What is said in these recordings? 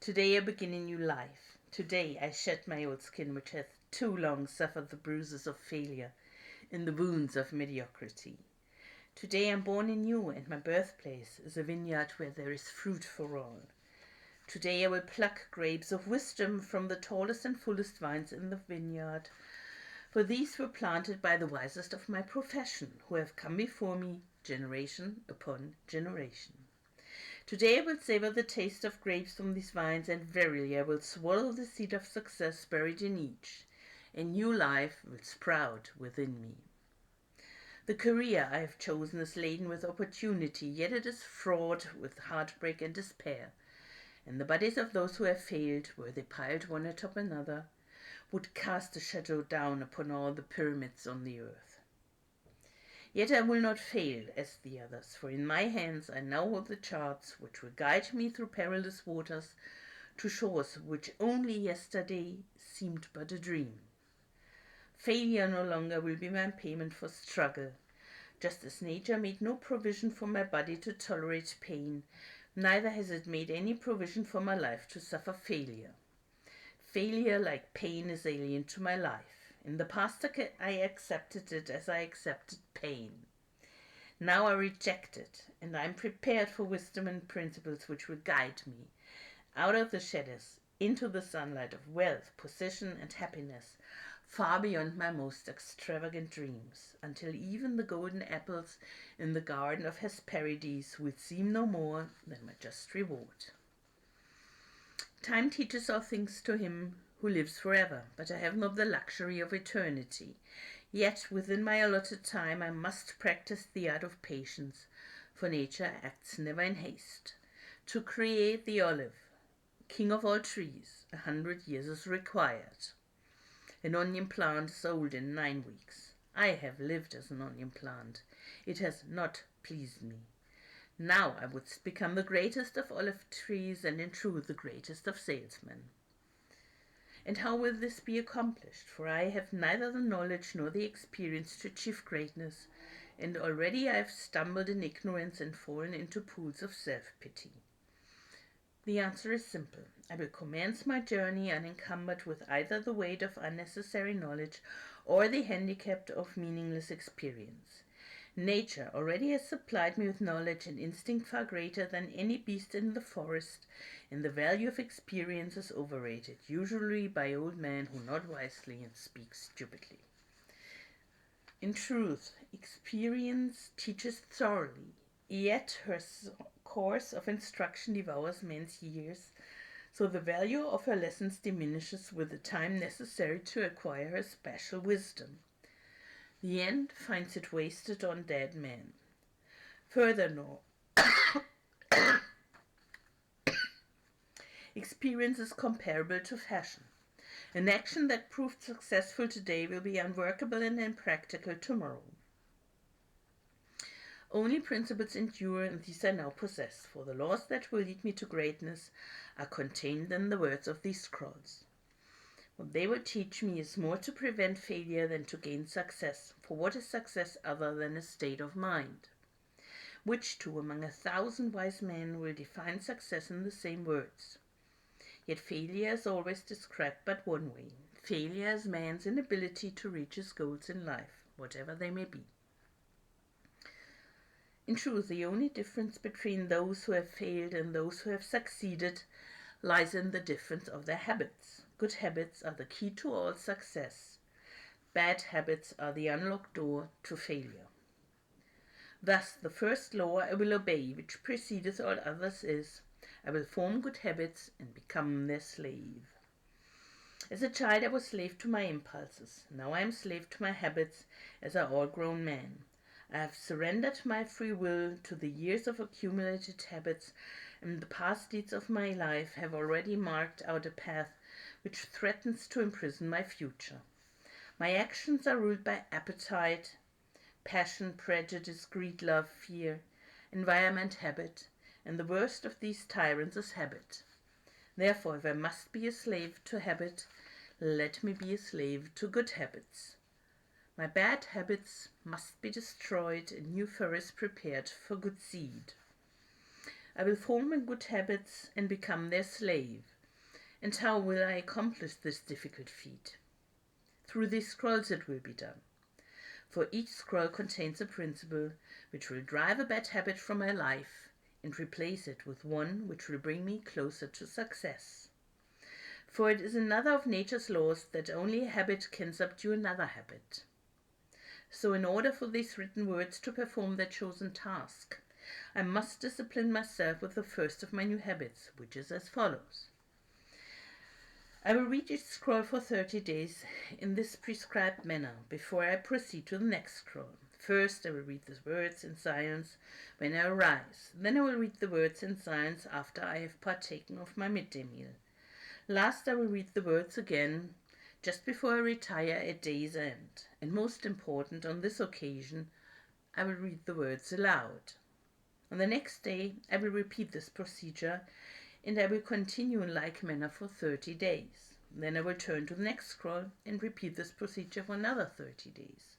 Today I begin a new life. Today I shed my old skin which hath too long suffered the bruises of failure and the wounds of mediocrity. Today I am born anew, and my birthplace is a vineyard where there is fruit for all. Today I will pluck grapes of wisdom from the tallest and fullest vines in the vineyard, for these were planted by the wisest of my profession, who have come before me generation upon generation. Today I will savor the taste of grapes from these vines, and verily I will swallow the seed of success buried in each. A new life will sprout within me. The career I have chosen is laden with opportunity, yet it is fraught with heartbreak and despair. And the bodies of those who have failed, were they piled one atop another, would cast a shadow down upon all the pyramids on the earth. Yet I will not fail as the others, for in my hands I now hold the charts which will guide me through perilous waters to shores which only yesterday seemed but a dream. Failure no longer will be my payment for struggle. Just as nature made no provision for my body to tolerate pain, neither has it made any provision for my life to suffer failure. Failure, like pain, is alien to my life. In the past I accepted it as I accepted pain. Now I reject it, and I am prepared for wisdom and principles which will guide me out of the shadows into the sunlight of wealth, possession, and happiness, far beyond my most extravagant dreams, until even the golden apples in the garden of Hesperides will seem no more than my just reward. Time teaches all things to him who lives forever, but I have not the luxury of eternity. Yet within my allotted time I must practice the art of patience, for nature acts never in haste. To create the olive, king of all trees, 100 years is required. An onion plant is old in 9 weeks. I have lived as an onion plant. It has not pleased me. Now I would become the greatest of olive trees, and in truth the greatest of salesmen. And how will this be accomplished? For I have neither the knowledge nor the experience to achieve greatness, and already I have stumbled in ignorance and fallen into pools of self-pity. The answer is simple. I will commence my journey unencumbered with either the weight of unnecessary knowledge or the handicap of meaningless experience. Nature already has supplied me with knowledge and instinct far greater than any beast in the forest, and the value of experience is overrated, usually by old men who nod wisely and speak stupidly. In truth, experience teaches thoroughly, yet her course of instruction devours men's years, so the value of her lessons diminishes with the time necessary to acquire her special wisdom. The end finds it wasted on dead men. Furthermore, experience is comparable to fashion. An action that proved successful today will be unworkable and impractical tomorrow. Only principles endure, and these I now possess, for the laws that will lead me to greatness are contained in the words of these scrolls. What they will teach me is more to prevent failure than to gain success, for what is success other than a state of mind? Which two among 1,000 wise men will define success in the same words? Yet failure is always described but one way. Failure is man's inability to reach his goals in life, whatever they may be. In truth, the only difference between those who have failed and those who have succeeded lies in the difference of their habits. Good habits are the key to all success. Bad habits are the unlocked door to failure. Thus, the first law I will obey, which precedeth all others, is, I will form good habits and become their slave. As a child I was slave to my impulses. Now I am slave to my habits as an all-grown man. I have surrendered my free will to the years of accumulated habits, and the past deeds of my life have already marked out a path which threatens to imprison my future. My actions are ruled by appetite, passion, prejudice, greed, love, fear, environment, habit, and the worst of these tyrants is habit. Therefore, if I must be a slave to habit, let me be a slave to good habits. My bad habits must be destroyed and new furrows prepared for good seed. I will form good habits and become their slave. And how will I accomplish this difficult feat? Through these scrolls it will be done. For each scroll contains a principle which will drive a bad habit from my life and replace it with one which will bring me closer to success. For it is another of nature's laws that only a habit can subdue another habit. So in order for these written words to perform their chosen task, I must discipline myself with the first of my new habits, which is as follows. I will read each scroll for 30 days in this prescribed manner before I proceed to the next scroll. First, I will read the words in silence when I arise. Then I will read the words in silence after I have partaken of my midday meal. Last, I will read the words again just before I retire at day's end. And most important, on this occasion, I will read the words aloud. On the next day, I will repeat this procedure, and I will continue in like manner for 30 days. Then I will turn to the next scroll and repeat this procedure for another 30 days.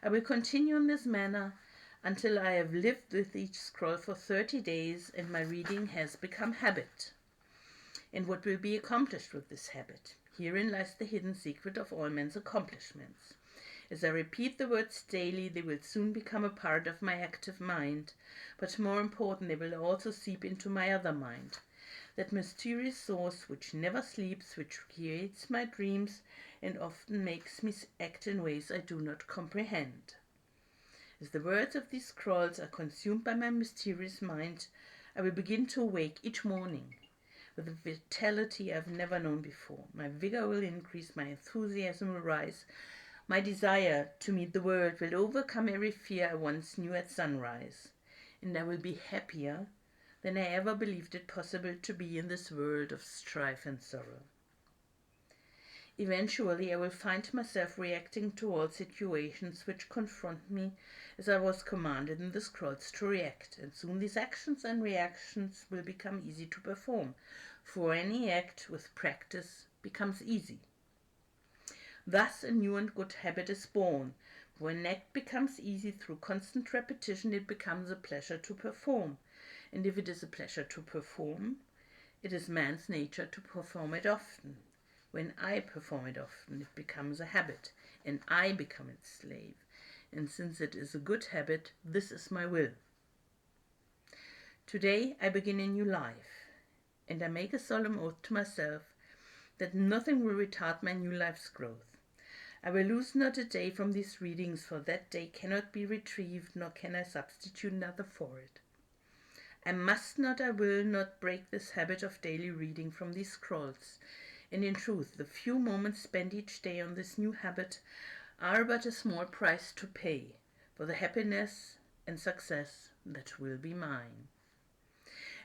I will continue in this manner until I have lived with each scroll for 30 days and my reading has become habit. And what will be accomplished with this habit? Herein lies the hidden secret of all men's accomplishments. As I repeat the words daily, they will soon become a part of my active mind, but more important, they will also seep into my other mind, that mysterious source which never sleeps, which creates my dreams and often makes me act in ways I do not comprehend. As the words of these scrolls are consumed by my mysterious mind, I will begin to awake each morning with a vitality I've never known before. My vigor will increase, my enthusiasm will rise, my desire to meet the world will overcome every fear I once knew at sunrise, and I will be happier than I ever believed it possible to be in this world of strife and sorrow. Eventually, I will find myself reacting to all situations which confront me as I was commanded in the scrolls to react, and soon these actions and reactions will become easy to perform, for any act with practice becomes easy. Thus, a new and good habit is born. When an act becomes easy through constant repetition, it becomes a pleasure to perform. And if it is a pleasure to perform, it is man's nature to perform it often. When I perform it often, it becomes a habit, and I become its slave. And since it is a good habit, this is my will. Today I begin a new life, and I make a solemn oath to myself that nothing will retard my new life's growth. I will lose not a day from these readings, for that day cannot be retrieved, nor can I substitute another for it. I must not, I will not break this habit of daily reading from these scrolls. And in truth, the few moments spent each day on this new habit are but a small price to pay for the happiness and success that will be mine.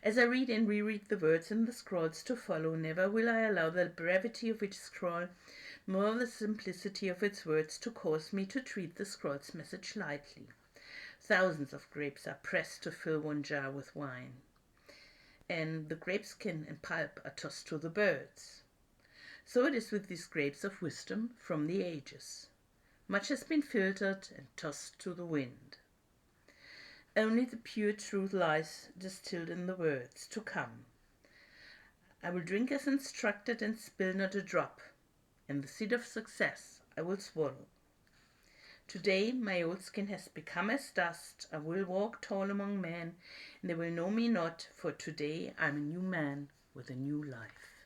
As I read and reread the words in the scrolls to follow, never will I allow the brevity of each scroll, nor the simplicity of its words to cause me to treat the scroll's message lightly. Thousands of grapes are pressed to fill one jar with wine, and the grape skin and pulp are tossed to the birds. So it is with these grapes of wisdom from the ages. Much has been filtered and tossed to the wind. Only the pure truth lies distilled in the words to come. I will drink as instructed and spill not a drop, and the seed of success I will swallow. Today my old skin has become as dust. I will walk tall among men, and they will know me not, for today I am a new man with a new life.